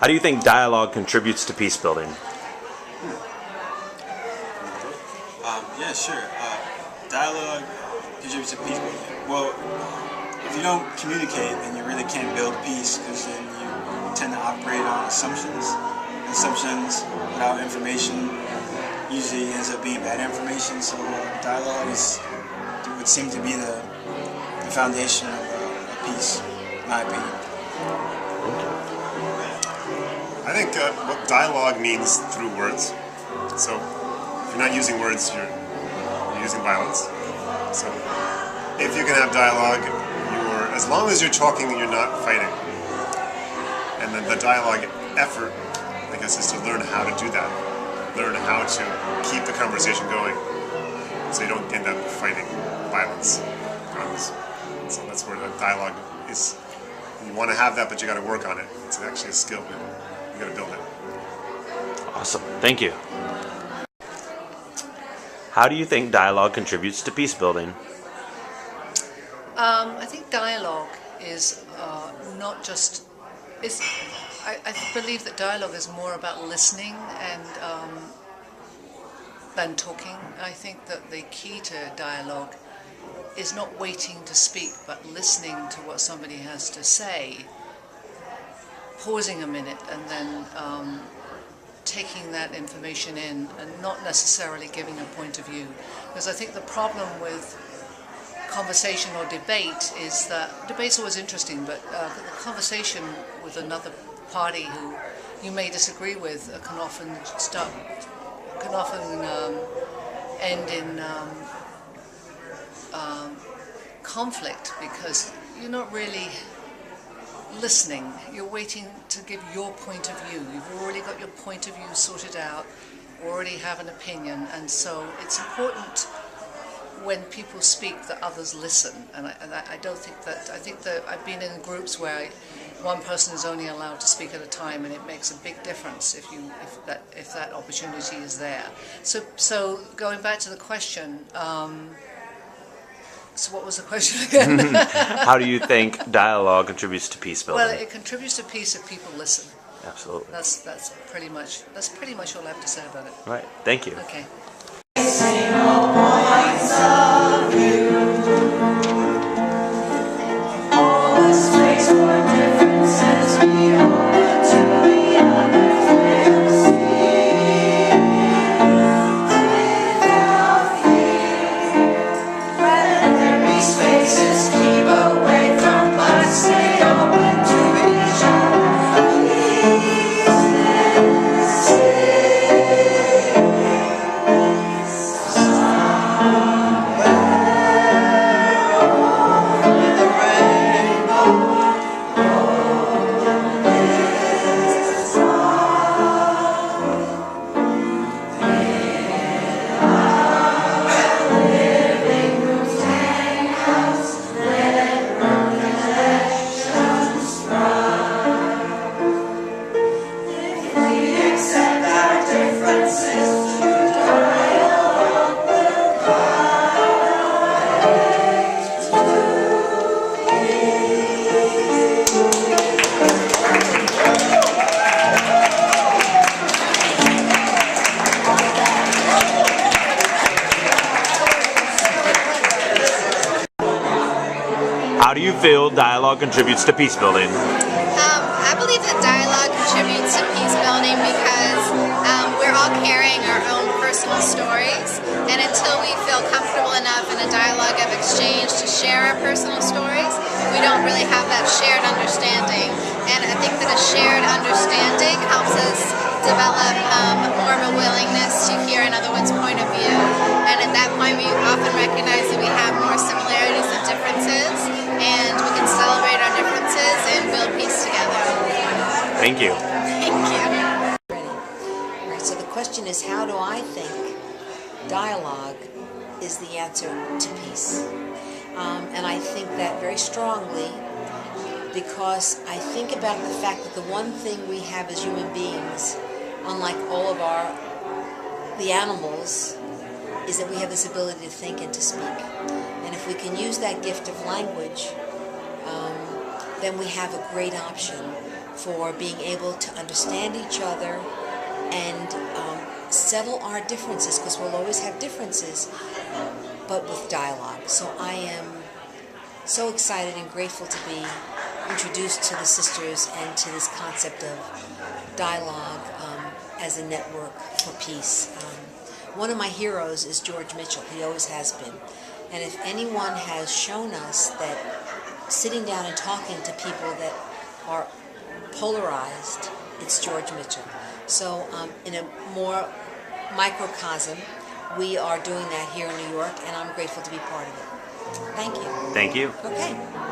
How do you think dialogue contributes to peace building? Yeah, sure. Dialogue contributes to peace building. Well, if you don't communicate, then you really can't build peace, because then you tend to operate on assumptions. Assumptions without information usually ends up being bad information. So dialogue would seem to be the foundation of peace, in my opinion. I think what dialogue means through words. So if you're not using words, you're using violence. So if you can have dialogue, as long as you're talking, you're not fighting. And then the dialogue effort, I guess, is to learn how to do that. Learn how to keep the conversation going, so you don't end up fighting violence, guns. So that's where the dialogue is. You want to have that, but you got to work on it. It's actually a skill. You got to build it. Awesome. Thank you. How do you think dialogue contributes to peace building? I think dialogue is not just... I believe that dialogue is more about listening and than talking. I think that the key to dialogue is not waiting to speak, but listening to what somebody has to say, pausing a minute, and then taking that information in, and not necessarily giving a point of view. Because I think the problem with conversation or debate is that debate's always interesting, but the conversation with another party who you may disagree with can often end in conflict, because you're not really listening. You're waiting to give your point of view. You've already got your point of view sorted out, already have an opinion, and so it's important when people speak that others listen. And I don't think that, I think that I've been in groups where one person is only allowed to speak at a time, and it makes a big difference if that opportunity is there. So going back to the question, so what was the question again? How do you think dialogue contributes to peace building? Well, it contributes to peace if people listen. Absolutely. That's pretty much all I have to say about it. Right. Thank you. Okay. How do you feel dialogue contributes to peace building? I believe that dialogue contributes to peace building because we're all carrying our own personal stories, and until we feel comfortable enough in a dialogue of exchange to share our personal stories, we don't really have that shared understanding. And I think that a shared understanding helps us develop more of a willingness to hear another one's point of view, and at that point we often recognize that we have more similarities than differences, and we can celebrate our differences and build peace together. Thank you. Thank you. All right, so the question is, how do I think dialogue is the answer to peace? And I think that very strongly, because I think about the fact that the one thing we have as human beings, unlike all of the animals, is that we have this ability to think and to speak. And if we can use that gift of language, then we have a great option for being able to understand each other and settle our differences, because we'll always have differences, but with dialogue. So I am so excited and grateful to be introduced to the sisters and to this concept of dialogue as a network for peace. One of my heroes is George Mitchell. He always has been. And if anyone has shown us that sitting down and talking to people that are polarized, it's George Mitchell. So in a more microcosm, we are doing that here in New York, and I'm grateful to be part of it. Thank you. Thank you. Okay.